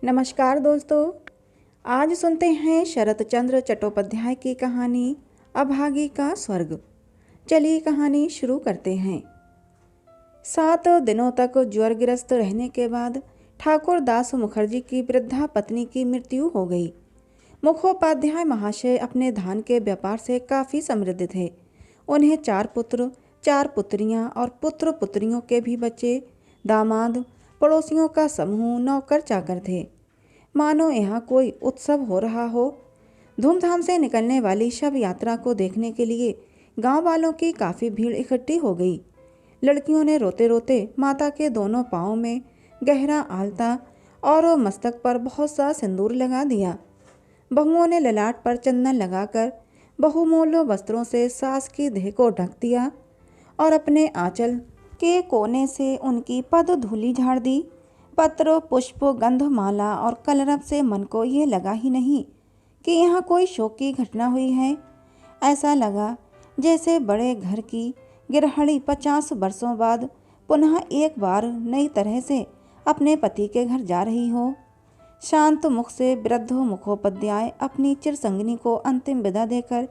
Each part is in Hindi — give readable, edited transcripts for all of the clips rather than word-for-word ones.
नमस्कार दोस्तों। आज सुनते हैं शरत चंद्र चट्टोपाध्याय की कहानी अभागी का स्वर्ग। चलिए कहानी शुरू करते हैं। 7 दिनों तक ज्वरग्रस्त रहने के बाद ठाकुर दास मुखर्जी की वृद्धा पत्नी की मृत्यु हो गई। मुखोपाध्याय महाशय अपने धान के व्यापार से काफ़ी समृद्ध थे। उन्हें 4 पुत्र, 4 पुत्रियां और पुत्र पुत्रियों के भी बच्चे, दामाद, पड़ोसियों का समूह, नौकर चाकर थे। मानो यहाँ कोई उत्सव हो रहा हो। धूमधाम से निकलने वाली शव यात्रा को देखने के लिए गांव वालों की काफ़ी भीड़ इकट्ठी हो गई। लड़कियों ने रोते रोते माता के दोनों पाँव में गहरा आलता और मस्तक पर बहुत सा सिंदूर लगा दिया। बहुओं ने ललाट पर चंदन लगाकर बहुमूल्य वस्त्रों से सास की देह को ढक दिया और अपने आंचल के कोने से उनकी पद धूलि झाड़ दी। पत्र, पुष्प, गंधमाला और कलरव से मन को ये लगा ही नहीं कि यहाँ कोई शोक की घटना हुई है। ऐसा लगा जैसे बड़े घर की गिरहणी 50 वर्षों बाद पुनः एक बार नई तरह से अपने पति के घर जा रही हो। शांत मुख से वृद्ध मुखोपाध्याय अपनी चिरसंगिनी को अंतिम विदा देकर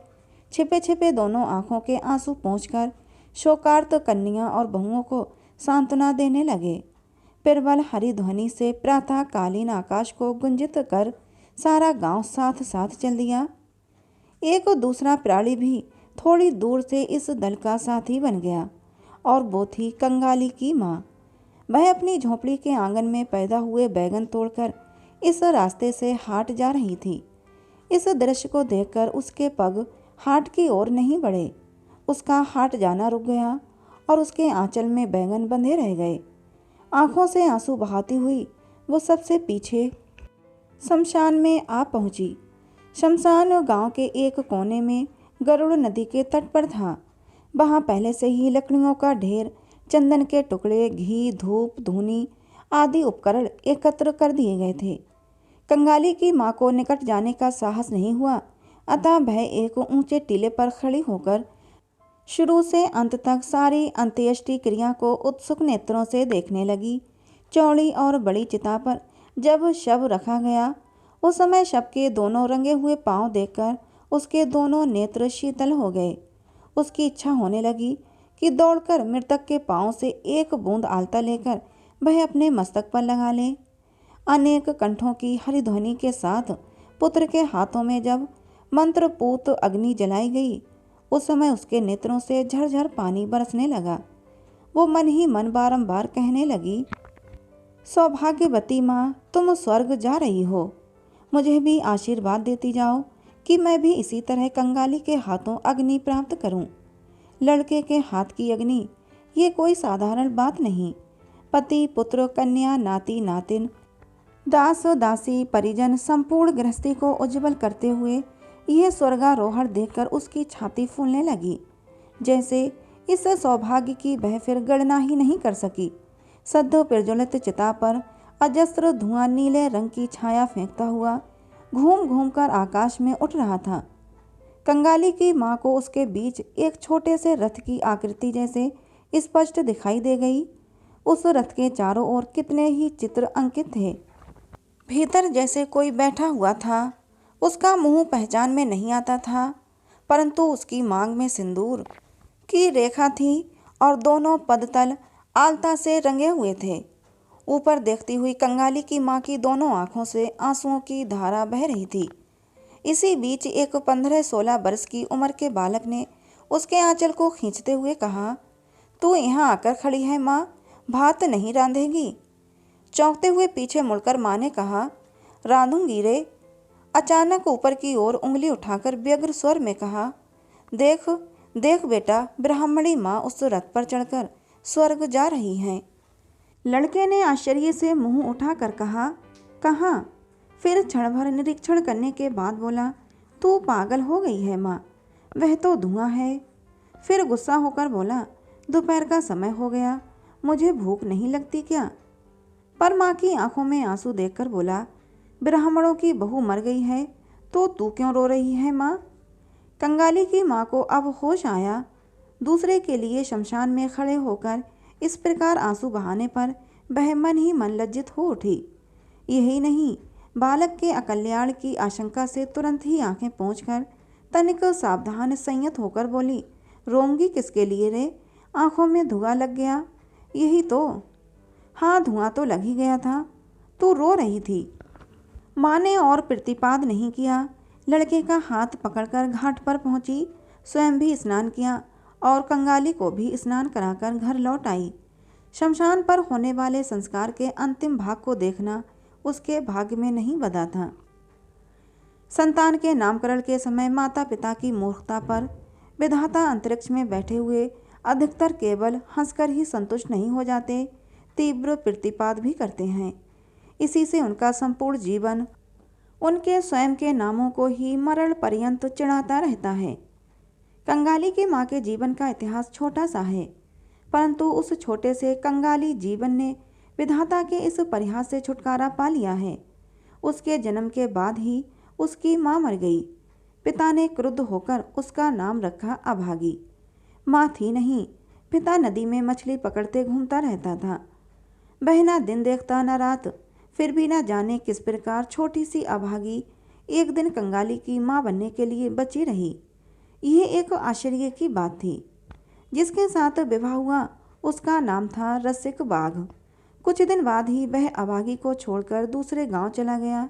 छिपे छिपे दोनों आंखों के आंसू पोंछकर शोकार्त कन्या और बहुओं को सांत्वना देने लगे। प्रबल हरी ध्वनि से प्रातःकालीन आकाश को गुंजित कर सारा गांव साथ साथ चल दिया। एक दूसरा प्राणी भी थोड़ी दूर से इस दल का साथी बन गया और वो थी कंगाली की माँ। वह अपनी झोंपड़ी के आंगन में पैदा हुए बैगन तोड़कर इस रास्ते से हाट जा रही थी। इस दृश्य को देखकर उसके पग हाट की ओर नहीं बढ़े। उसका हाट जाना रुक गया और उसके आंचल में बैगन बंधे रह गए। आंखों से आंसू बहाती हुई वो सबसे पीछे शमशान में आ पहुंची। शमशान गांव के एक कोने में गरुड़ नदी के तट पर था। वहां पहले से ही लकड़ियों का ढेर, चंदन के टुकड़े, घी, धूप, धूनी आदि उपकरण एकत्र कर दिए गए थे। कंगाली की माँ को निकट जाने का साहस नहीं हुआ, अतः वह एक ऊंचे टीले पर खड़ी होकर शुरू से अंत तक सारी अंत्येष्टि क्रिया को उत्सुक नेत्रों से देखने लगी। चौड़ी और बड़ी चिता पर जब शव रखा गया, उस समय शव के दोनों रंगे हुए पांव देखकर उसके दोनों नेत्र शीतल हो गए। उसकी इच्छा होने लगी कि दौड़कर मृतक के पांव से एक बूंद आलता लेकर वह अपने मस्तक पर लगा ले। अनेक कंठों की हरिध्वनि के साथ पुत्र के हाथों में जब मंत्रपूत अग्नि जलाई गई, उस समय उसके नेत्रों से झरझर पानी बरसने लगा। वो मन ही मन बारंबार कहने लगी, सौभाग्यवती माँ, तुम स्वर्ग जा रही हो। मुझे भी आशीर्वाद देती जाओ कि मैं भी इसी तरह कंगाली के हाथों अग्नि प्राप्त करूं। लड़के के हाथ की अग्नि ये कोई साधारण बात नहीं। पति, पुत्र, कन्या, नाती, नातिन, दास, दासी, परिजन, संपूर्ण गृहस्थी को उज्जवल करते हुए यह स्वर्गारोहण देखकर उसकी छाती फूलने लगी। जैसे इस सौभाग्य की वह फिर गणना ही नहीं कर सकी। सद्य प्रज्वलित चिता पर अजस्त्र धुआं नीले रंग की छाया फेंकता हुआ घूम घूम कर आकाश में उठ रहा था। कंगाली की माँ को उसके बीच एक छोटे से रथ की आकृति जैसे स्पष्ट दिखाई दे गई। उस रथ के चारों ओर कितने ही चित्र अंकित थे। भीतर जैसे कोई बैठा हुआ था। उसका मुंह पहचान में नहीं आता था, परंतु उसकी मांग में सिंदूर की रेखा थी और दोनों पदतल आलता से रंगे हुए थे। ऊपर देखती हुई कंगाली की माँ की दोनों आंखों से आंसुओं की धारा बह रही थी। इसी बीच एक 15-16 वर्ष की उम्र के बालक ने उसके आंचल को खींचते हुए कहा, तू यहाँ आकर खड़ी है माँ, भात नहीं रांधेगी? चौंकते हुए पीछे मुड़कर माँ ने कहा, रांधूंगी रे। अचानक ऊपर की ओर उंगली उठाकर व्यग्र स्वर में कहा, देख देख बेटा, ब्राह्मणी माँ उस रथ पर चढ़कर स्वर्ग जा रही हैं। लड़के ने आश्चर्य से मुंह उठाकर कहा, कहाँ? फिर क्षण भर निरीक्षण करने के बाद बोला, तू पागल हो गई है माँ, वह तो धुआं है। फिर गुस्सा होकर बोला, दोपहर का समय हो गया, मुझे भूख नहीं लगती क्या? पर माँ की आंखों में आंसू देखकर बोला, ब्राह्मणों की बहू मर गई है तो तू क्यों रो रही है माँ? कंगाली की माँ को अब होश आया। दूसरे के लिए शमशान में खड़े होकर इस प्रकार आंसू बहाने पर वह मन ही मन लज्जित हो उठी। यही नहीं, बालक के अकल्याण की आशंका से तुरंत ही आंखें पोंछकर तनिक सावधान संयत होकर बोली, रोंगी किसके लिए रे? आंखों में धुआं लग गया? यही तो। हाँ, धुआं तो लग ही गया था, तू रो रही थी। माँ ने और प्रतिपाद नहीं किया, लड़के का हाथ पकड़कर घाट पर पहुंची, स्वयं भी स्नान किया और कंगाली को भी स्नान कराकर घर लौट आई। शमशान पर होने वाले संस्कार के अंतिम भाग को देखना उसके भाग्य में नहीं बंधा था। संतान के नामकरण के समय माता पिता की मूर्खता पर विधाता अंतरिक्ष में बैठे हुए अधिकतर केवल हंसकर ही संतुष्ट नहीं हो जाते, तीव्र प्रतिपाद भी करते हैं। इसी से उनका संपूर्ण जीवन उनके स्वयं के नामों को ही मरण पर्यंत चिढ़ाता रहता है। कंगाली की माँ के जीवन का इतिहास छोटा सा है, परंतु उस छोटे से कंगाली जीवन ने विधाता के इस परिहास से छुटकारा पा लिया है। उसके जन्म के बाद ही उसकी माँ मर गई। पिता ने क्रुद्ध होकर उसका नाम रखा अभागी। माँ थी नहीं, पिता नदी में मछली पकड़ते घूमता रहता था। बहना दिन देखता न रात, फिर भी न जाने किस प्रकार छोटी सी अभागी एक दिन कंगाली की माँ बनने के लिए बची रही। यह एक आश्चर्य की बात थी। जिसके साथ विवाह हुआ उसका नाम था रसिक बाघ। कुछ दिन बाद ही वह अभागी को छोड़कर दूसरे गांव चला गया।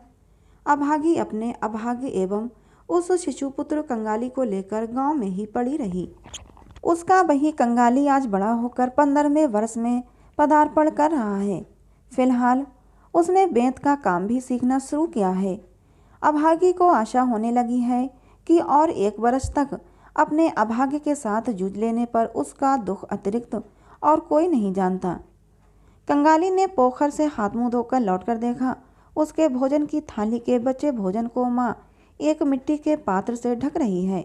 अभागी अपने अभाग्य एवं उस शिशुपुत्र कंगाली को लेकर गांव में ही पड़ी रही। उसका वही कंगाली आज बड़ा होकर 15वें वर्ष में पदार्पण कर रहा है। फिलहाल उसने बेंत का काम भी सीखना शुरू किया है। अभागी को आशा होने लगी है कि और 1 वर्ष तक अपने अभाग्य के साथ जूझ लेने पर उसका दुख अतिरिक्त और कोई नहीं जानता। कंगाली ने पोखर से हाथ मुंह धोकर लौटकर देखा। उसके भोजन की थाली के बचे भोजन को माँ एक मिट्टी के पात्र से ढक रही है।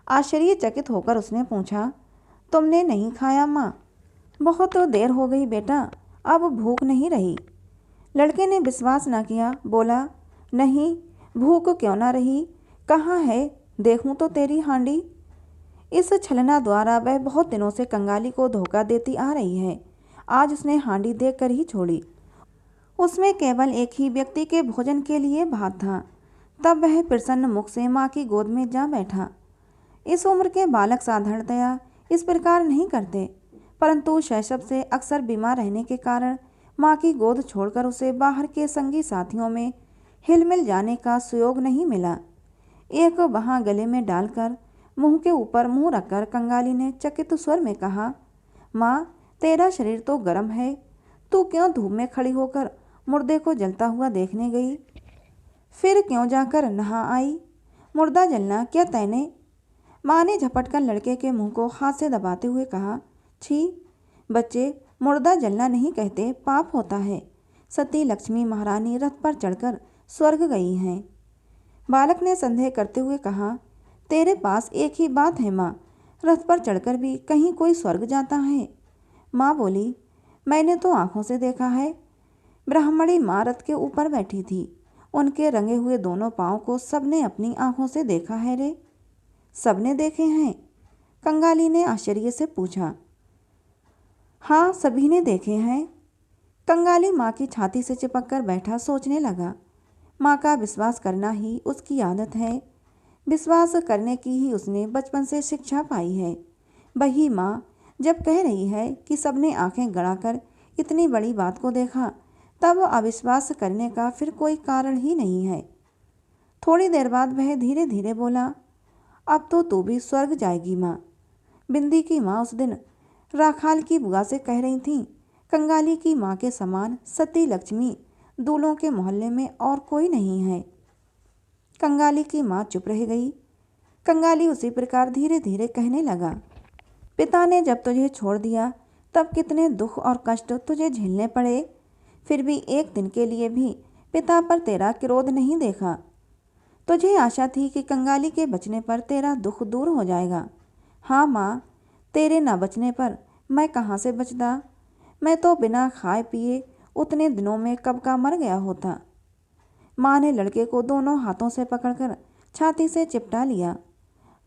आश्चर्यचकित होकर उसने पूछा, तुमने नहीं खाया माँ? बहुत देर हो गई बेटा, अब भूख नहीं रही। लड़के ने विश्वास न किया, बोला, नहीं भूख क्यों ना रही, कहाँ है, देखूं तो तेरी हांडी। इस छलना द्वारा वह बहुत दिनों से कंगाली को धोखा देती आ रही है। आज उसने हांडी देखकर ही छोड़ी। उसमें केवल एक ही व्यक्ति के भोजन के लिए भात था। तब वह प्रसन्न मुख से माँ की गोद में जा बैठा। इस उम्र के बालक साधारणतया इस प्रकार नहीं करते, परंतु शैशव से अक्सर बीमार रहने के कारण माँ की गोद छोड़कर उसे बाहर के संगी साथियों में हिलमिल जाने का सुयोग नहीं मिला। एक वहाँ गले में डालकर मुंह के ऊपर मुंह रखकर कंगाली ने चकित स्वर में कहा, माँ तेरा शरीर तो गर्म है, तू क्यों धूप में खड़ी होकर मुर्दे को जलता हुआ देखने गई? फिर क्यों जाकर नहा आई? मुर्दा जलना क्या तैने? माँ ने झपटकर लड़के के मुंह को हाथ से दबाते हुए कहा, छी बच्चे, मुर्दा जलना नहीं कहते, पाप होता है। सती लक्ष्मी महारानी रथ पर चढ़कर स्वर्ग गई हैं। बालक ने संदेह करते हुए कहा, तेरे पास एक ही बात है माँ, रथ पर चढ़कर भी कहीं कोई स्वर्ग जाता है? माँ बोली, मैंने तो आंखों से देखा है। ब्राह्मणी माँ रथ के ऊपर बैठी थी, उनके रंगे हुए दोनों पाँव को सबने अपनी आंखों से देखा है रे। सबने देखे हैं? कंगाली ने आश्चर्य से पूछा। हाँ, सभी ने देखे हैं। कंगाली माँ की छाती से चिपक कर बैठा सोचने लगा। माँ का विश्वास करना ही उसकी आदत है, विश्वास करने की ही उसने बचपन से शिक्षा पाई है। वही माँ जब कह रही है कि सबने आंखें गड़ाकर इतनी बड़ी बात को देखा, तब अविश्वास करने का फिर कोई कारण ही नहीं है। थोड़ी देर बाद वह धीरे धीरे बोला, अब तो तू भी स्वर्ग जाएगी माँ। बिंदी की माँ उस दिन राखाल की बुआ से कह रही थी, कंगाली की माँ के समान सती लक्ष्मी दूलों के मोहल्ले में और कोई नहीं है। कंगाली की माँ चुप रह गई। कंगाली उसी प्रकार धीरे धीरे कहने लगा, पिता ने जब तुझे छोड़ दिया तब कितने दुख और कष्ट तुझे झेलने पड़े, फिर भी एक दिन के लिए भी पिता पर तेरा क्रोध नहीं देखा। तुझे आशा थी कि कंगाली के बचने पर तेरा दुख दूर हो जाएगा। हाँ माँ, तेरे न बचने पर मैं कहाँ से बचता? मैं तो बिना खाए पिए उतने दिनों में कब का मर गया होता। माँ ने लड़के को दोनों हाथों से पकड़कर छाती से चिपटा लिया।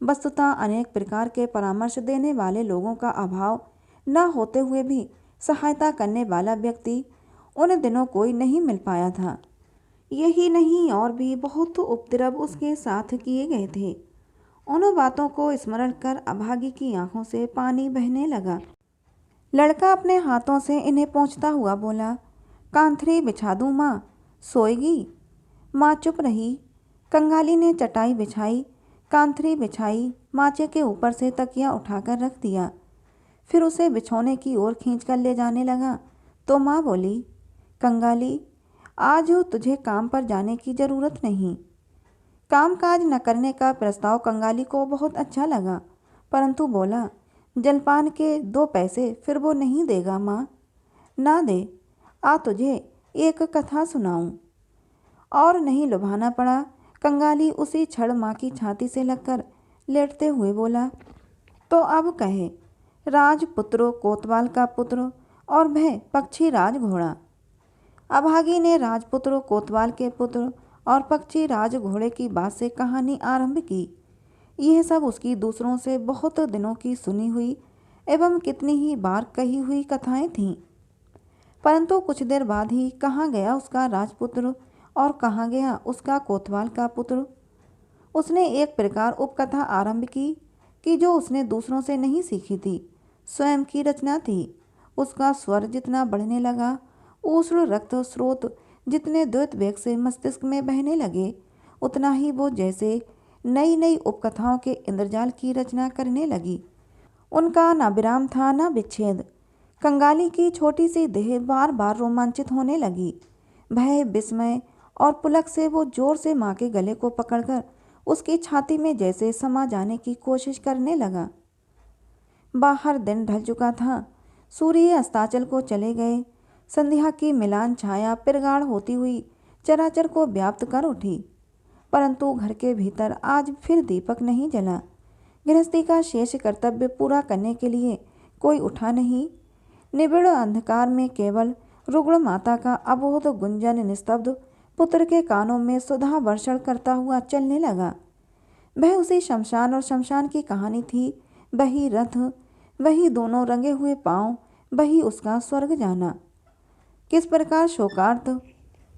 वस्तुतः अनेक प्रकार के परामर्श देने वाले लोगों का अभाव न होते हुए भी सहायता करने वाला व्यक्ति उन दिनों कोई नहीं मिल पाया था। यही नहीं और भी बहुत उपद्रव उसके साथ किए गए थे। उन बातों को स्मरण कर अभागी की आंखों से पानी बहने लगा। लड़का अपने हाथों से इन्हें पोंछता हुआ बोला, कांथरी बिछा दूं माँ, सोएगी? माँ चुप रही। कंगाली ने चटाई बिछाई, कांथरी बिछाई, माचे के ऊपर से तकिया उठाकर रख दिया। फिर उसे बिछौने की ओर खींचकर ले जाने लगा तो माँ बोली, कंगाली, आज तुझे काम पर जाने की ज़रूरत नहीं। काम काज न करने का प्रस्ताव कंगाली को बहुत अच्छा लगा, परंतु बोला, जलपान के 2 पैसे फिर वो नहीं देगा माँ। ना दे, आ तुझे एक कथा सुनाऊं। और नहीं लुभाना पड़ा। कंगाली उसी क्षण माँ की छाती से लगकर लेटते हुए बोला, तो अब कहे, राजपुत्रो कोतवाल का पुत्र और वह पक्षी राज घोड़ा। अभागी ने राजपुत्र कोतवाल के पुत्र और पक्षी राज घोड़े की बात से कहानी आरंभ की। यह सब उसकी दूसरों से बहुत दिनों की सुनी हुई एवं कितनी ही बार कही हुई कथाएं थीं। परंतु कुछ देर बाद ही कहाँ गया उसका राजपुत्र और कहाँ गया उसका कोतवाल का पुत्र। उसने एक प्रकार उपकथा आरंभ की कि जो उसने दूसरों से नहीं सीखी थी, स्वयं की रचना थी। उसका स्वर जितना बढ़ने लगा, ऊष्ण रक्त स्रोत जितने द्वैत वेग से मस्तिष्क में बहने लगे, उतना ही वो जैसे नई नई उपकथाओं के इंद्रजाल की रचना करने लगी। उनका न विराम था न विच्छेद। कंगाली की छोटी सी देह बार बार रोमांचित होने लगी। भय, विस्मय और पुलक से वो जोर से माँ के गले को पकड़कर उसकी छाती में जैसे समा जाने की कोशिश करने लगा। बाहर दिन ढल चुका था। सूर्य अस्ताचल को चले गए। संध्या की मिलान छाया पिरगाड़ होती हुई चराचर को व्याप्त कर उठी, परंतु घर के भीतर आज फिर दीपक नहीं जला। गृहस्थी का शेष कर्तव्य पूरा करने के लिए कोई उठा नहीं। निबिड़ अंधकार में केवल रुग्ण माता का अबोध गुंजन निस्तब्ध पुत्र के कानों में सुधा वर्षण करता हुआ चलने लगा। वह उसी शमशान और शमशान की कहानी थी। वही रथ, वही दोनों रंगे हुए पांव, वही उसका स्वर्ग जाना। किस प्रकार शोकार्त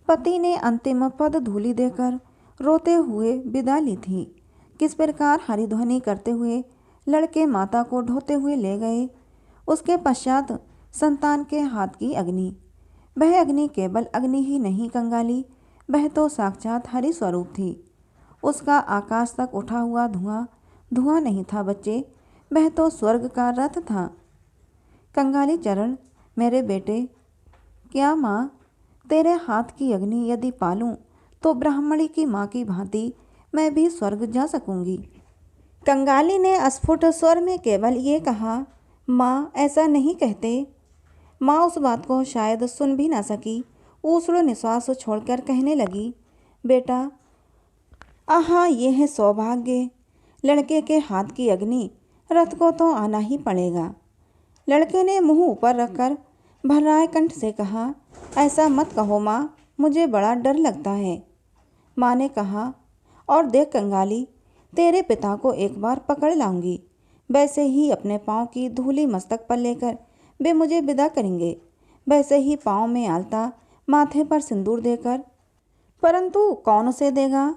पति ने अंतिम पद धूलि देकर रोते हुए विदा ली थी, किस प्रकार हरिध्वनि करते हुए लड़के माता को ढोते हुए ले गए। उसके पश्चात संतान के हाथ की अग्नि। वह अग्नि केवल अग्नि ही नहीं कंगाली, वह तो साक्षात हरि स्वरूप थी। उसका आकाश तक उठा हुआ धुआं धुआं नहीं था बच्चे, वह तो स्वर्ग का रथ था। कंगाली चरण, मेरे बेटे, क्या माँ, तेरे हाथ की अग्नि यदि पालूं तो ब्राह्मणी की माँ की भांति मैं भी स्वर्ग जा सकूंगी। कंगाली ने अस्फुट स्वर में केवल ये कहा, माँ ऐसा नहीं कहते। माँ उस बात को शायद सुन भी ना सकी। ऊष्ण निश्वास छोड़कर कहने लगी, बेटा, आहा ये है सौभाग्य। लड़के के हाथ की अग्नि, रथ को तो आना ही पड़ेगा। लड़के ने मुंह ऊपर रखकर भर्राए कंठ से कहा, ऐसा मत कहो माँ, मुझे बड़ा डर लगता है। माँ ने कहा, और देख कंगाली, तेरे पिता को एक बार पकड़ लाऊंगी, वैसे ही अपने पाँव की धूली मस्तक पर लेकर वे मुझे विदा करेंगे, वैसे ही पाँव में आलता, माथे पर सिंदूर देकर। परंतु कौन उसे देगा?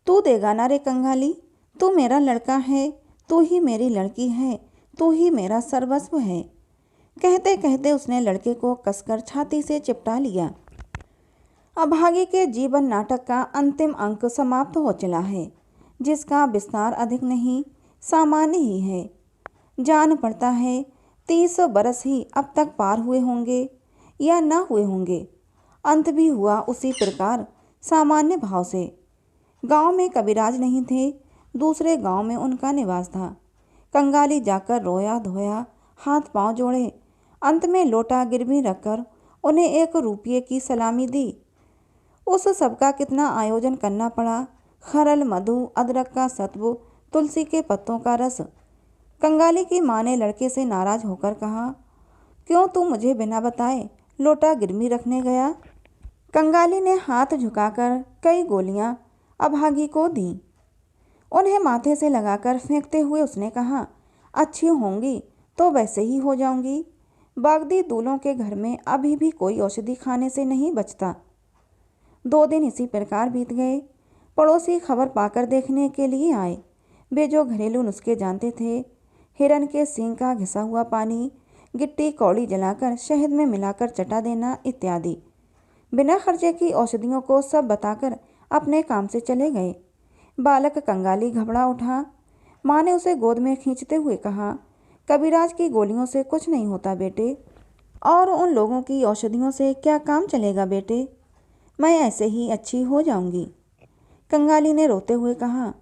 तू देगा ना रे कंगाली। तू मेरा लड़का है, तू ही मेरी लड़की है, तू ही मेरा सर्वस्व है। कहते कहते उसने लड़के को कसकर छाती से चिपटा लिया। अभागे के जीवन नाटक का अंतिम अंक समाप्त हो चला है, जिसका विस्तार अधिक नहीं, सामान्य ही है। जान पड़ता है 30 बरस ही अब तक पार हुए होंगे या न हुए होंगे। अंत भी हुआ उसी प्रकार, सामान्य भाव से। गांव में कबीराज नहीं थे, दूसरे गांव में उनका निवास था। कंगाली जाकर रोया धोया, हाथ पांव जोड़े, अंत में लोटा गिरवी रखकर उन्हें 1 रुपये की सलामी दी। उस सबका कितना आयोजन करना पड़ा। खरल, मधु, अदरक का सत्व, तुलसी के पत्तों का रस। कंगाली की माँ ने लड़के से नाराज होकर कहा, क्यों तू मुझे बिना बताए लोटा गिरवी रखने गया? कंगाली ने हाथ झुकाकर कई गोलियां अभागी को दी। उन्हें माथे से लगाकर फेंकते हुए उसने कहा, अच्छी होंगी तो वैसे ही हो जाऊंगी। बागदी दूलों के घर में अभी भी कोई औषधि खाने से नहीं बचता। 2 दिन इसी प्रकार बीत गए। पड़ोसी खबर पाकर देखने के लिए आए। वे जो घरेलू नुस्खे जानते थे, हिरन के सींग का घिसा हुआ पानी, गिट्टी कौड़ी जलाकर शहद में मिलाकर चटा देना इत्यादि, बिना खर्चे की औषधियों को सब बताकर अपने काम से चले गए। बालक कंगाली घबरा उठा। माँ ने उसे गोद में खींचते हुए कहा, कबीराज की गोलियों से कुछ नहीं होता बेटे, और उन लोगों की औषधियों से क्या काम चलेगा बेटे, मैं ऐसे ही अच्छी हो जाऊंगी। कंगाली ने रोते हुए कहा,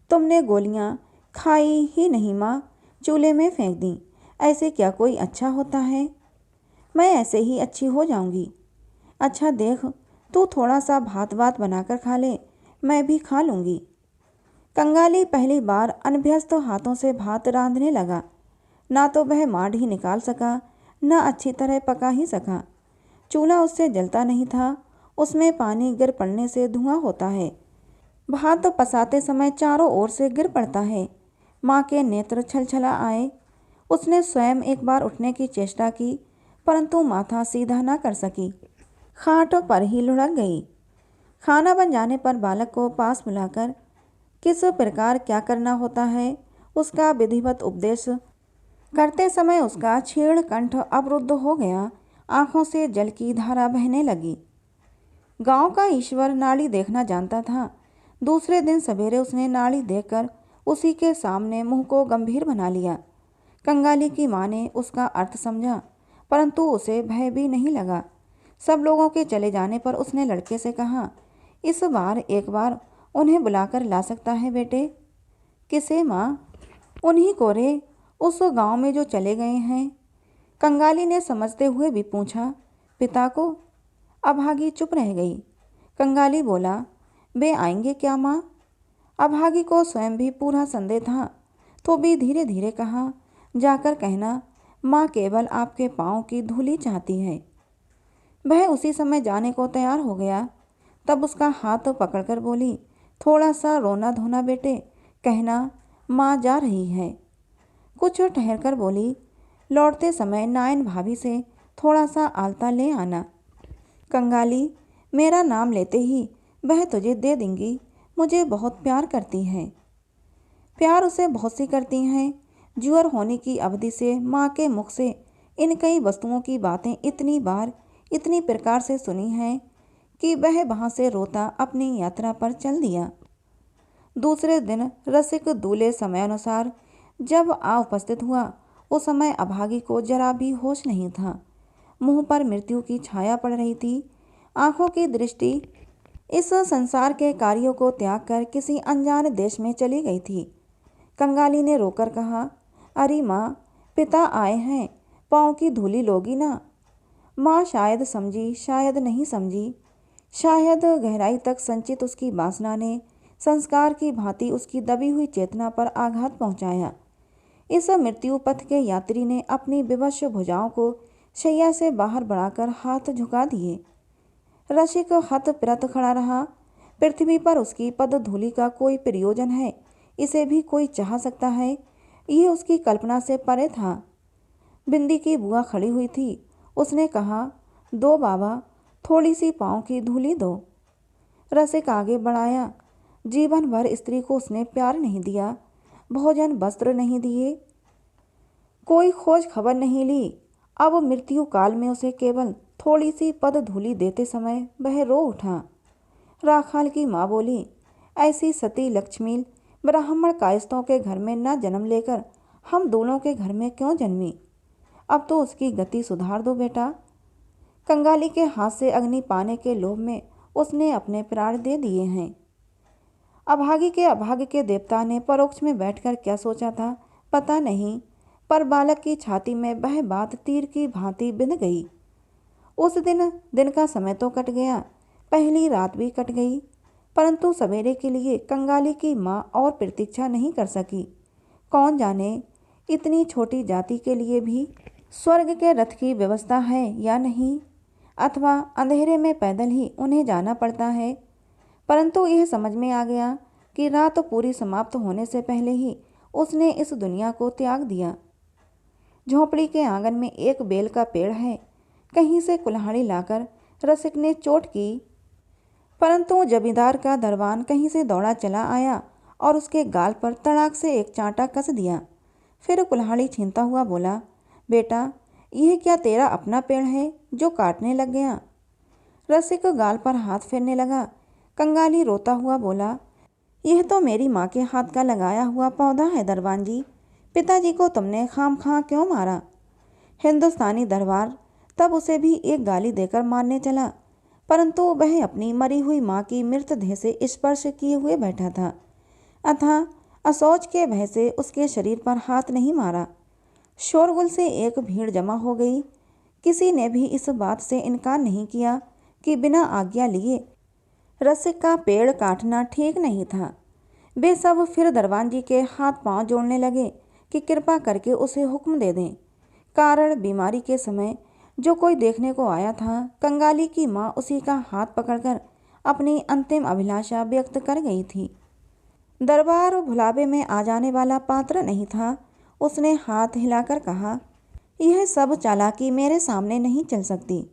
तुमने गोलियां खाई ही नहीं माँ, चूल्हे में फेंक दी, ऐसे क्या कोई अच्छा होता है, मैं ऐसे ही अच्छी हो जाऊंगी। अच्छा देख, तू थोड़ा सा भात वात बनाकर खा ले, मैं भी खा लूँगी। कंगाली पहली बार अनभ्यस्त हाथों से भात रांधने लगा। ना तो वह मांड ही निकाल सका, न अच्छी तरह पका ही सका। चूल्हा उससे जलता नहीं था, उसमें पानी गिर पड़ने से धुआं होता है। भात पसाते समय चारों ओर से गिर पड़ता है। माँ के नेत्र छलछला आए। उसने स्वयं एक बार उठने की चेष्टा की, परंतु माथा सीधा न कर सकी, खाट पर ही लुढ़क गई। खाना बन जाने पर बालक को पास बुलाकर किस प्रकार क्या करना होता है, उसका विधिवत उपदेश करते समय उसका छीण कंठ अवरुद्ध हो गया। आंखों से जल की धारा बहने लगी। गांव का ईश्वर नाड़ी देखना जानता था। दूसरे दिन सवेरे उसने नाड़ी देखकर उसी के सामने मुंह को गंभीर बना लिया। कंगाली की माँ ने उसका अर्थ समझा, परंतु उसे भय भी नहीं लगा। सब लोगों के चले जाने पर उसने लड़के से कहा, इस बार एक बार उन्हें बुलाकर ला सकता है बेटे। किसे माँ? उन्हीं को रे, उस गांव में जो चले गए हैं। कंगाली ने समझते हुए भी पूछा, पिता को? अभागी चुप रह गई। कंगाली बोला, वे आएंगे क्या माँ? अभागी को स्वयं भी पूरा संदेह था, तो भी धीरे धीरे कहा, जाकर कहना माँ केवल आपके पाँव की धूली चाहती है। वह उसी समय जाने को तैयार हो गया। तब उसका हाथ पकड़कर बोली, थोड़ा सा रोना धोना बेटे, कहना माँ जा रही है। कुछ ठहरकर बोली, लौटते समय नायन भाभी से थोड़ा सा आलता ले आना। कंगाली, मेरा नाम लेते ही वह तुझे दे देंगी, मुझे बहुत प्यार करती है। प्यार उसे बहुत सी करती हैं। जुअर होने की अवधि से माँ के मुख से इन कई वस्तुओं की बातें इतनी बार इतनी प्रकार से सुनी हैं कि वह वहाँ से रोता अपनी यात्रा पर चल दिया। दूसरे दिन रसिक दूल्हे समयानुसार जब आ उपस्थित हुआ, उस समय अभागी को जरा भी होश नहीं था। मुंह पर मृत्यु की छाया पड़ रही थी। आंखों की दृष्टि इस संसार के कार्यों को त्याग कर किसी अनजान देश में चली गई थी। कंगाली ने रोकर कहा, अरे माँ, पिता आए हैं, पाँव की धूली लोगी ना। माँ शायद समझी, शायद नहीं समझी। शायद गहराई तक संचित उसकी वासना ने संस्कार की भांति उसकी दबी हुई चेतना पर आघात पहुंचाया। इस मृत्यु पथ के यात्री ने अपनी विवश भुजाओं को शैया से बाहर बढ़ाकर हाथ झुका दिए। रसिक हतप्रत खड़ा रहा। पृथ्वी पर उसकी पद धूलि का कोई प्रयोजन है, इसे भी कोई चाह सकता है, ये उसकी कल्पना से परे था। बिंदी की बुआ खड़ी हुई थी। उसने कहा, दो बाबा, थोड़ी सी पाँव की धूली दो। रसिक आगे बढ़ाया। जीवन भर स्त्री को उसने प्यार नहीं दिया, भोजन वस्त्र नहीं दिए, कोई खोज खबर नहीं ली। अब मृत्यु काल में उसे केवल थोड़ी सी पद धूली देते समय वह रो उठा। राखाल की माँ बोली, ऐसी सती लक्ष्मी ब्राह्मण कायस्थों के घर में न जन्म लेकर हम दूलों के घर में क्यों जन्मी? अब तो उसकी गति सुधार दो बेटा। कंगाली के हाथ से अग्नि पाने के लोभ में उसने अपने प्राण दे दिए हैं। अभागी के अभाग्य के देवता ने परोक्ष में बैठकर क्या सोचा था पता नहीं, पर बालक की छाती में वह बात तीर की भांति बिंध गई। उस दिन का समय तो कट गया, पहली रात भी कट गई, परंतु सवेरे के लिए कंगाली की माँ और प्रतीक्षा नहीं कर सकी। कौन जाने इतनी छोटी जाति के लिए भी स्वर्ग के रथ की व्यवस्था है या नहीं, अथवा अंधेरे में पैदल ही उन्हें जाना पड़ता है। परंतु यह समझ में आ गया कि रात पूरी समाप्त होने से पहले ही उसने इस दुनिया को त्याग दिया। झोंपड़ी के आंगन में एक बेल का पेड़ है। कहीं से कुल्हाड़ी लाकर रसिक ने चोट की, परंतु जमींदार का दरबान कहीं से दौड़ा चला आया और उसके गाल पर तड़ाक से एक चांटा कस दिया। फिर कुल्हाड़ी छीनता हुआ बोला, बेटा यह क्या तेरा अपना पेड़ है जो काटने लग गया? रसिक गाल पर हाथ फेरने लगा। कंगाली रोता हुआ बोला, यह तो मेरी माँ के हाथ का लगाया हुआ पौधा है दरबान जी, पिताजी को तुमने खामखा क्यों मारा? हिंदुस्तानी दरबार तब उसे भी एक गाली देकर मारने चला, परंतु वह अपनी मरी हुई माँ की मृतदेह से स्पर्श किए हुए बैठा था, अतः असौच के भय से उसके शरीर पर हाथ नहीं मारा। शोरगुल से एक भीड़ जमा हो गई। किसी ने भी इस बात से इनकार नहीं किया कि बिना आज्ञा लिए रसिक का पेड़ काटना ठीक नहीं था। वे सब फिर दरबान जी के हाथ पांव जोड़ने लगे कि कृपा करके उसे हुक्म दे दें। कारण बीमारी के समय जो कोई देखने को आया था, कंगाली की माँ उसी का हाथ पकड़कर अपनी अंतिम अभिलाषा व्यक्त कर गई थी। दरबार भुलावे में आ जाने वाला पात्र नहीं था। उसने हाथ हिलाकर कहा, यह सब चालाकी मेरे सामने नहीं चल सकती।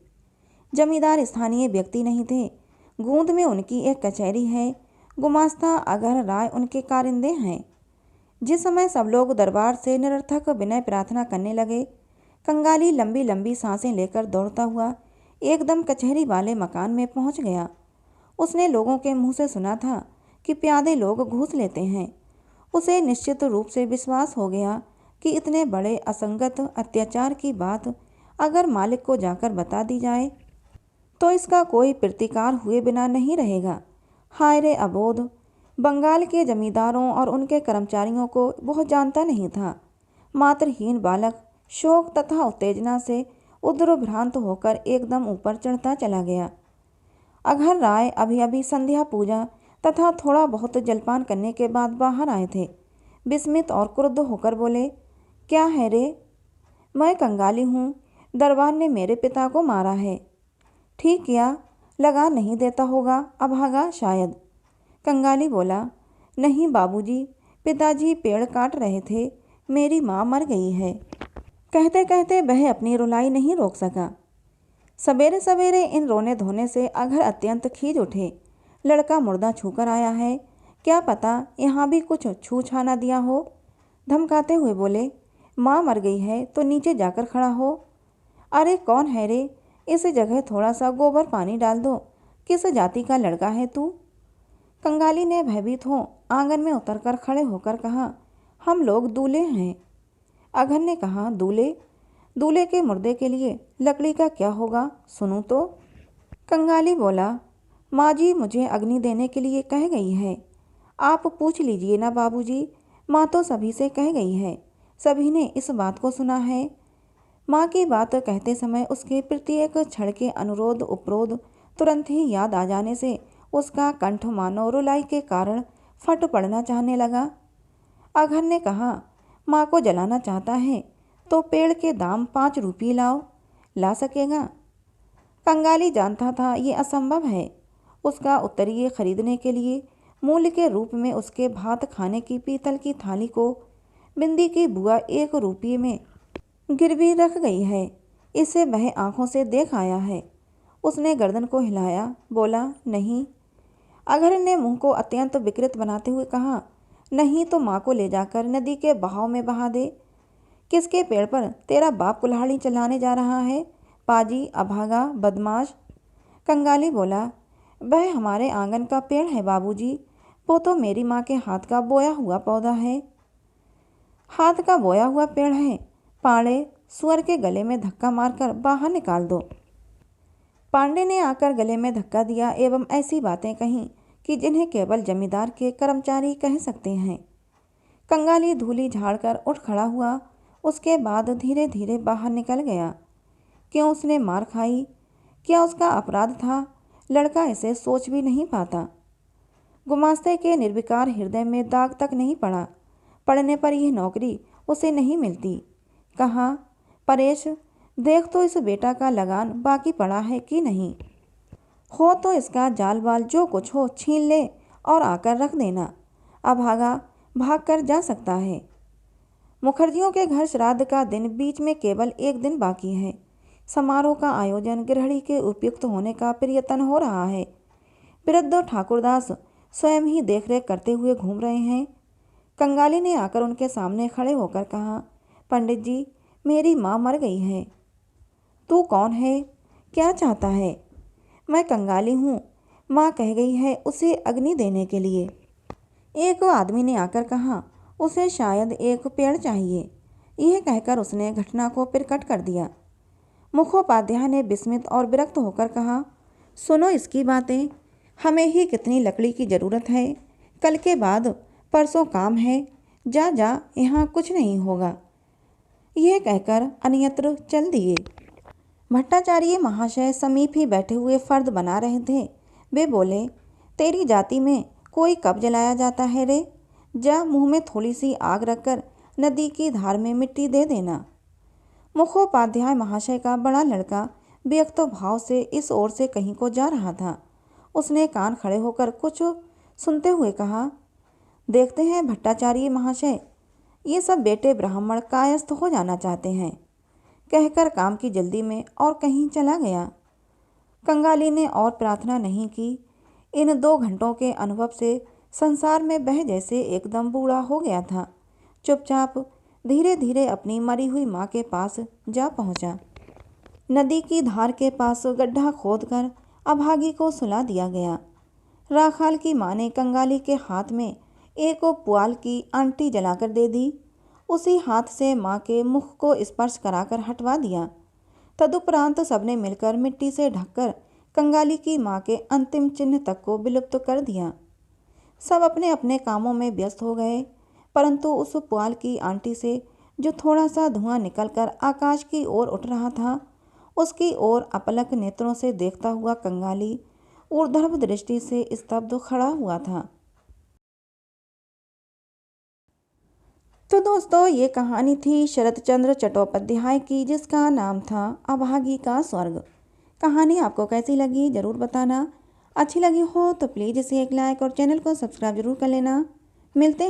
जमींदार स्थानीय व्यक्ति नहीं थे। गूंद में उनकी एक कचहरी है। गुमास्ता अगर राय उनके कारिंदे हैं। जिस समय सब लोग दरबार से निरर्थक विनय प्रार्थना करने लगे, कंगाली लंबी लंबी सांसें लेकर दौड़ता हुआ एकदम कचहरी वाले मकान में पहुंच गया। उसने लोगों के मुंह से सुना था कि प्यादे लोग घूस लेते हैं। उसे निश्चित रूप से विश्वास हो गया कि इतने बड़े असंगत अत्याचार की बात अगर मालिक को जाकर बता दी जाए तो इसका कोई प्रतिकार हुए बिना नहीं रहेगा। हाय रे अबोध! बंगाल के जमींदारों और उनके कर्मचारियों को वह जानता नहीं था। मातृहीन बालक शोक तथा उत्तेजना से उद्भ्रांत होकर एकदम ऊपर चढ़ता चला गया। अघर राय अभी अभी संध्या पूजा तथा थोड़ा बहुत जलपान करने के बाद बाहर आए थे। विस्मित और क्रुद्ध होकर बोले, क्या है रे? मैं कंगाली हूँ। दरबार ने मेरे पिता को मारा है। ठीक किया, लगा नहीं देता होगा, अभागा शायद। कंगाली बोला, नहीं बाबूजी, पिताजी पेड़ काट रहे थे, मेरी माँ मर गई है। कहते कहते वह अपनी रुलाई नहीं रोक सका। सवेरे सवेरे इन रोने धोने से अघर अत्यंत खींच उठे। लड़का मुर्दा छूकर आया है, क्या पता यहाँ भी कुछ छू छा ना दिया हो। धमकाते हुए बोले, माँ मर गई है तो नीचे जाकर खड़ा हो। अरे कौन है रे? इस जगह थोड़ा सा गोबर पानी डाल दो। किस जाति का लड़का है तू? कंगाली ने भयभीत हो आंगन में उतरकर खड़े होकर कहा, हम लोग दूल्हे हैं। अघर ने कहा, दूल्हे? दूल्हे के मुर्दे के लिए लकड़ी का क्या होगा, सुनूं तो। कंगाली बोला, माँ जी मुझे अग्नि देने के लिए कह गई है। आप पूछ लीजिए ना बाबूजी, माँ तो सभी से कह गई है, सभी ने इस बात को सुना है। माँ की बात कहते समय उसके प्रत्येक क्षण के अनुरोध उपरोध तुरंत ही याद आ जाने से उसका कंठ मानो रुलाई के कारण फट पड़ना चाहने लगा। अघर ने कहा, माँ को जलाना चाहता है तो पेड़ के दाम 5 रुपये लाओ। ला सकेगा? कंगाली जानता था ये असंभव है। उसका उत्तरीय खरीदने के लिए मूल्य के रूप में उसके भात खाने की पीतल की थाली को बिंदी की बुआ 1 रुपये में गिरवी रख गई है। इसे वह आंखों से देख आया है। उसने गर्दन को हिलाया, बोला, नहीं। अघर ने मुंह को अत्यंत विकृत बनाते हुए कहा, नहीं तो माँ को ले जाकर नदी के बहाव में बहा दे। किसके पेड़ पर तेरा बाप कुल्हाड़ी चलाने जा रहा है, पाजी, अभागा, बदमाश? कंगाली बोला, वह हमारे आंगन का पेड़ है बाबूजी, वो तो मेरी माँ के हाथ का बोया हुआ पौधा है। हाथ का बोया हुआ पेड़ है? पांडे, सुअर के गले में धक्का मारकर बाहर निकाल दो। पांडे ने आकर गले में धक्का दिया एवं ऐसी बातें कहीं कि जिन्हें केवल जमींदार के कर्मचारी कह सकते हैं। कंगाली धूली झाड़कर उठ खड़ा हुआ। उसके बाद धीरे धीरे बाहर निकल गया। क्यों उसने मार खाई? क्या उसका अपराध था? लड़का इसे सोच भी नहीं पाता। गुमास्ते के निर्विकार हृदय में दाग तक नहीं पड़ा। पढ़ने पर यह नौकरी उसे नहीं मिलती। कहा, परेश देख तो इस बेटा का लगान बाकी पड़ा है कि नहीं। हो तो इसका जाल बाल जो कुछ हो छीन ले और आकर रख देना। अभागा भाग कर जा सकता है। मुखर्जियों के घर श्राद्ध का दिन बीच में केवल 1 दिन बाकी है। समारोह का आयोजन गृहिणी के उपयुक्त होने का प्रयत्न हो रहा है। वृद्ध ठाकुरदास स्वयं ही देखरेख करते हुए घूम रहे हैं। कंगाली ने आकर उनके सामने खड़े होकर कहा, पंडित जी, मेरी माँ मर गई है। तू कौन है? क्या चाहता है? मैं कंगाली हूँ। माँ कह गई है उसे अग्नि देने के लिए। एक आदमी ने आकर कहा, उसे शायद एक पेड़ चाहिए। यह कहकर उसने घटना को प्रकट कर दिया। मुखोपाध्याय ने विस्मित और विरक्त होकर कहा, सुनो इसकी बातें। हमें ही कितनी लकड़ी की ज़रूरत है। कल के बाद परसों काम है। जा जा, यहाँ कुछ नहीं होगा। यह कहकर अन्यत्र चल दिए। भट्टाचार्य महाशय समीप ही बैठे हुए फर्द बना रहे थे। वे बोले, तेरी जाति में कोई कब जलाया जाता है रे? जा मुंह में थोड़ी सी आग रखकर नदी की धार में मिट्टी दे देना। मुखोपाध्याय महाशय का बड़ा लड़का व्यक्त भाव से इस ओर से कहीं को जा रहा था। उसने कान खड़े होकर कुछ सुनते हुए कहा, देखते हैं भट्टाचार्य महाशय, ये सब बेटे ब्राह्मण कायस्थ हो जाना चाहते हैं। कहकर काम की जल्दी में और कहीं चला गया। कंगाली ने और प्रार्थना नहीं की। इन 2 घंटों के अनुभव से संसार में वह जैसे एकदम बूढ़ा हो गया था। चुपचाप धीरे धीरे अपनी मरी हुई माँ के पास जा पहुँचा। नदी की धार के पास गड्ढा खोदकर अभागी को सुला दिया गया। राखाल की माँ ने कंगाली के हाथ में एक पुआल की आंटी जलाकर दे दी। उसी हाथ से माँ के मुख को स्पर्श कराकर हटवा दिया। तदुपरांत सबने मिलकर मिट्टी से ढककर कंगाली की माँ के अंतिम चिन्ह तक को विलुप्त कर दिया। सब अपने अपने कामों में व्यस्त हो गए, परंतु उस पुआल की आंटी से जो थोड़ा सा धुआं निकलकर आकाश की ओर उठ रहा था, उसकी ओर अपलक नेत्रों से देखता हुआ कंगाली ऊर्ध्व दृष्टि से स्तब्ध खड़ा हुआ था। तो दोस्तों, ये कहानी थी शरत चंद्र चट्टोपाध्याय की, जिसका नाम था अभागी का स्वर्ग। कहानी आपको कैसी लगी ज़रूर बताना। अच्छी लगी हो तो प्लीज़ इसे एक लाइक और चैनल को सब्सक्राइब जरूर कर लेना। मिलते